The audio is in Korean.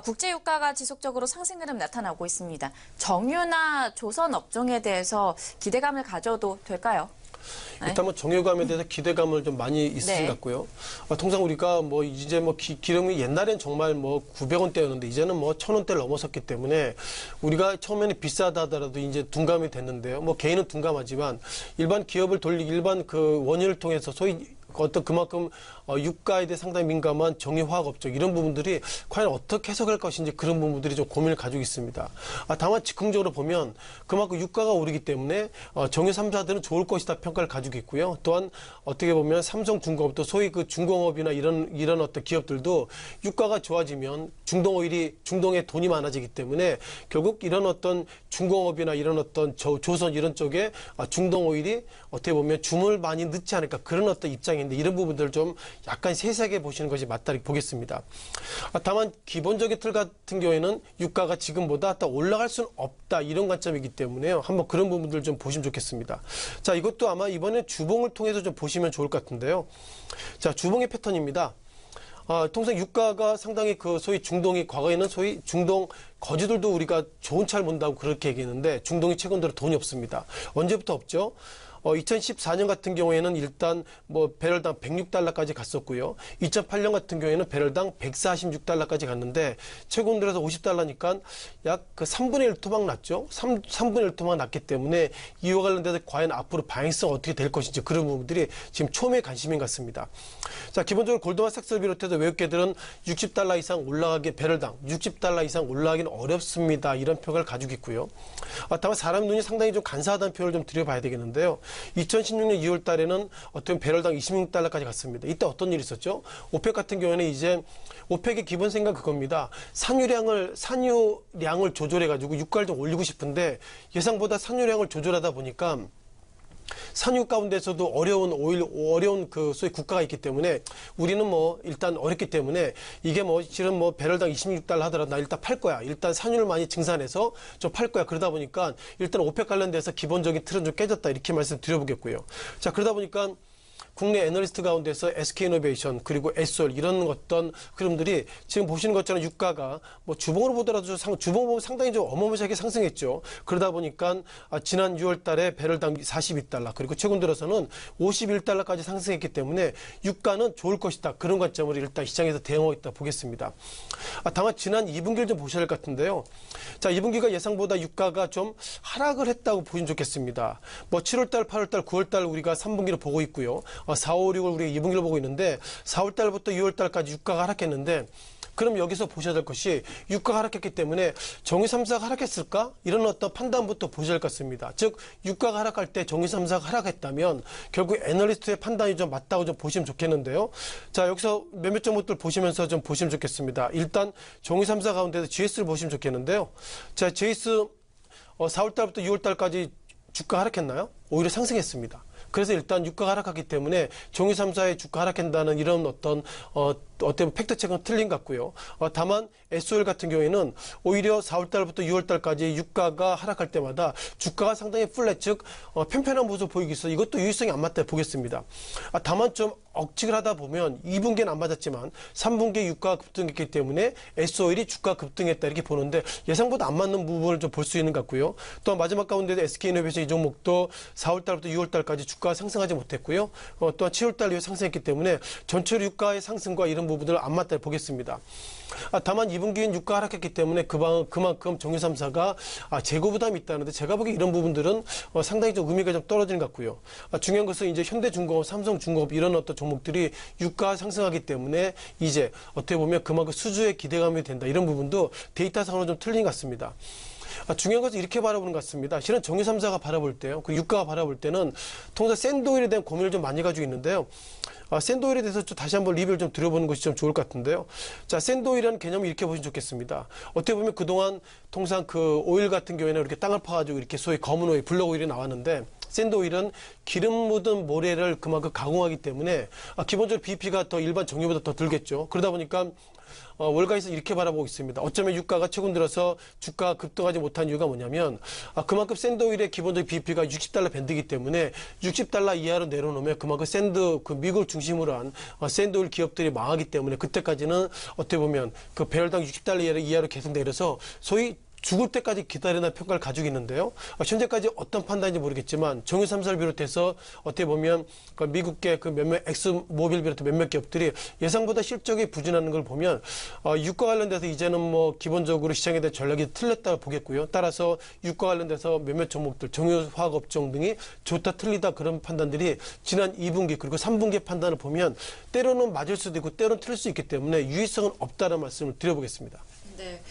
국제유가가 지속적으로 상승 흐름 나타나고 있습니다. 정유나 조선 업종에 대해서 기대감을 가져도 될까요? 일단 뭐 정유감에 대해서 기대감을 좀 많이 있으신 것 같고요. 통상 우리가 뭐 이제 뭐 기름이 옛날엔 정말 뭐 900원대였는데 이제는 뭐 1000원대를 넘어섰기 때문에 우리가 처음에는 비싸다 하더라도 이제 둔감이 됐는데요. 뭐 개인은 둔감하지만 일반 기업을 일반 그 원유를 통해서 소위 어떤 그만큼 유가에 대해 상당히 민감한 정유화학업종 이런 부분들이 과연 어떻게 해석할 것인지 그런 부분들이 좀 고민을 가지고 있습니다. 다만 즉흥적으로 보면 그만큼 유가가 오르기 때문에 정유 3사들은 좋을 것이다 평가를 가지고 있고요. 또한 어떻게 보면 삼성중공업도 소위 그 중공업이나 이런 어떤 기업들도 유가가 좋아지면 중동에 돈이 많아지기 때문에 결국 이런 어떤 중공업이나 이런 어떤 조선 이런 쪽에 중동 오일이 어떻게 보면 주문을 많이 넣지 않을까 그런 어떤 입장인데 이런 부분들을 좀 약간 세세하게 보시는 것이 맞다 이렇게 보겠습니다. 다만 기본적인 틀 같은 경우에는 유가가 지금보다 더 올라갈 수는 없다 이런 관점이기 때문에요. 한번 그런 부분들 좀 보시면 좋겠습니다. 자, 이것도 아마 이번에 주봉을 통해서 좀 보시면 좋을 것 같은데요. 자, 주봉의 패턴입니다. 통상 유가가 상당히 그 소위 중동이 과거에는 소위 중동 거지들도 우리가 좋은 차를 본다고 그렇게 얘기했는데 중동이 최근 들어 돈이 없습니다. 언제부터 없죠? 2014년 같은 경우에는 일단 뭐 배럴당 106달러까지 갔었고요. 2008년 같은 경우에는 배럴당 146달러까지 갔는데 최근 들어서 50달러니까 약 그 3분의 1 토막 났죠. 3분의 1 토막 났기 때문에 이와 관련돼서 과연 앞으로 방향성 어떻게 될 것인지 그런 부분들이 지금 초미의 관심인 것 같습니다. 자, 기본적으로 골드만삭스를 비롯해서 외국계들은 60달러 이상 올라가기 배럴당 60달러 이상 올라가기는 어렵습니다. 이런 평가를 가지고 있고요. 다만 사람 눈이 상당히 좀 간사하다는 표현을 좀 드려봐야 되겠는데요. 2016년 2월 달에는 어떤 배럴당 26달러까지 갔습니다. 이때 어떤 일이 있었죠? 오펙 같은 경우에는 이제 오펙의 기본 생각 그겁니다. 산유량을 조절해가지고 유가를 좀 올리고 싶은데 예상보다 산유량을 조절하다 보니까 산유 가운데서도 어려운 그 소위 국가가 있기 때문에 우리는 뭐 일단 어렵기 때문에 이게 뭐 실은 뭐 배럴당 26달러 하더라도 나 일단 팔 거야. 일단 산유를 많이 증산해서 좀 팔 거야. 그러다 보니까 일단 오펙 관련돼서 기본적인 틀은 좀 깨졌다. 이렇게 말씀드려보겠고요. 자, 그러다 보니까 국내 애널리스트 가운데서 SK이노베이션 그리고 에스올 이런 어떤 흐름들이 지금 보시는 것처럼 유가가 뭐 주봉으로 보더라도 주봉 보면 상당히 좀 어마무시하게 상승했죠. 그러다 보니까 지난 6월 달에 배럴당 42달러 그리고 최근 들어서는 51달러까지 상승했기 때문에 유가는 좋을 것이다. 그런 관점으로 일단 시장에서 대응하고 있다 보겠습니다. 다만 지난 2분기를 좀 보셔야 할 것 같은데요. 자, 2분기가 예상보다 유가가 좀 하락을 했다고 보시면 좋겠습니다. 뭐 7월달, 8월달, 9월달 우리가 3분기를 보고 있고요. 4, 5, 6월 우리가 2분기를 보고 있는데 4월달부터 6월달까지 유가가 하락했는데 그럼 여기서 보셔야 될 것이 유가가 하락했기 때문에 정유 3사가 하락했을까? 이런 어떤 판단부터 보셔야 할 것 같습니다. 즉 유가가 하락할 때 정유 3사가 하락했다면 결국 애널리스트의 판단이 좀 맞다고 좀 보시면 좋겠는데요. 자, 여기서 몇몇 종목들 보시면서 좀 보시면 좋겠습니다. 일단 정유 3사 가운데서 GS를 보시면 좋겠는데요. 자, GS 4월달부터 6월달까지 주가 하락했나요? 오히려 상승했습니다. 그래서 일단 유가가 하락하기 때문에 정유 3사의 주가 하락한다는 이런 어떤 팩트 체크는 틀린 것 같고요. 다만 SOL 같은 경우에는 오히려 4월달부터 6월달까지 유가가 하락할 때마다 주가가 상당히 플랫 즉 편편한 모습을 보이기 있어 이것도 유의성이 안 맞다 보겠습니다. 다만 좀 억측을 하다 보면 2분기는 안 맞았지만 3분기에 유가가 급등했기 때문에 SOL이 주가 급등했다 이렇게 보는데 예상보다 안 맞는 부분을 좀 볼 수 있는 것 같고요. 또 마지막 가운데 SK이노베이션 이 종목도 4월달부터 6월달까지 주가가 상승하지 못했고요. 또한 7월달 이후에 상승했기 때문에 전체 유가의 상승과 이런 부분들을 안 맞다 보겠습니다. 다만 2분기엔 유가 하락했기 때문에 그만큼 정유 3사가 재고 부담이 있다는데 제가 보기에 이런 부분들은 상당히 좀 의미가 좀 떨어지는 것 같고요. 중요한 것은 이제 현대중공업, 삼성중공업 이런 어떤 종목들이 유가가 상승하기 때문에 이제 어떻게 보면 그만큼 수주에 기대감이 된다 이런 부분도 데이터상으로 좀 틀린 것 같습니다. 중요한 것은 이렇게 바라보는 것 같습니다. 실은 정유 3사가 바라볼 때요. 그 유가가 바라볼 때는 통상 샌드오일에 대한 고민을 좀 많이 가지고 있는데요. 샌드오일에 대해서 다시 한번 리뷰를 좀 드려보는 것이 좀 좋을 것 같은데요. 자, 샌드오일이라는 개념을 이렇게 보시면 좋겠습니다. 어떻게 보면 그동안 통상 그 오일 같은 경우에는 이렇게 땅을 파가지고 이렇게 소위 검은 오일, 블랙 오일이 나왔는데 샌드오일은 기름 묻은 모래를 그만큼 가공하기 때문에 기본적으로 BP가 더 일반 정유보다 더 들겠죠. 그러다 보니까 월가에서 이렇게 바라보고 있습니다. 어쩌면 유가가 최근 들어서 주가가 급등하지 못한 이유가 뭐냐면 그만큼 샌드오일의 기본적 BP가 60달러 밴드이기 때문에 60달러 이하로 내려놓으면 그만큼 미국을 중심으로 한 샌드오일 기업들이 망하기 때문에 그때까지는 어떻게 보면 그 배럴당 60달러 이하로 계속 내려서 소위 죽을 때까지 기다리는 평가를 가지고 있는데요. 현재까지 어떤 판단인지 모르겠지만 정유 3사를 비롯해서 어떻게 보면 그 미국계 그 몇몇 엑스모빌 비롯해 몇몇 기업들이 예상보다 실적이 부진하는 걸 보면 유가 관련돼서 이제는 뭐 기본적으로 시장에 대한 전략이 틀렸다고 보겠고요. 따라서 유가 관련돼서 몇몇 종목들 정유화학 업종 등이 좋다 틀리다 그런 판단들이 지난 2분기 그리고 3분기 판단을 보면 때로는 맞을 수도 있고 때로는 틀릴 수 있기 때문에 유의성은 없다는 말씀을 드려보겠습니다. 네.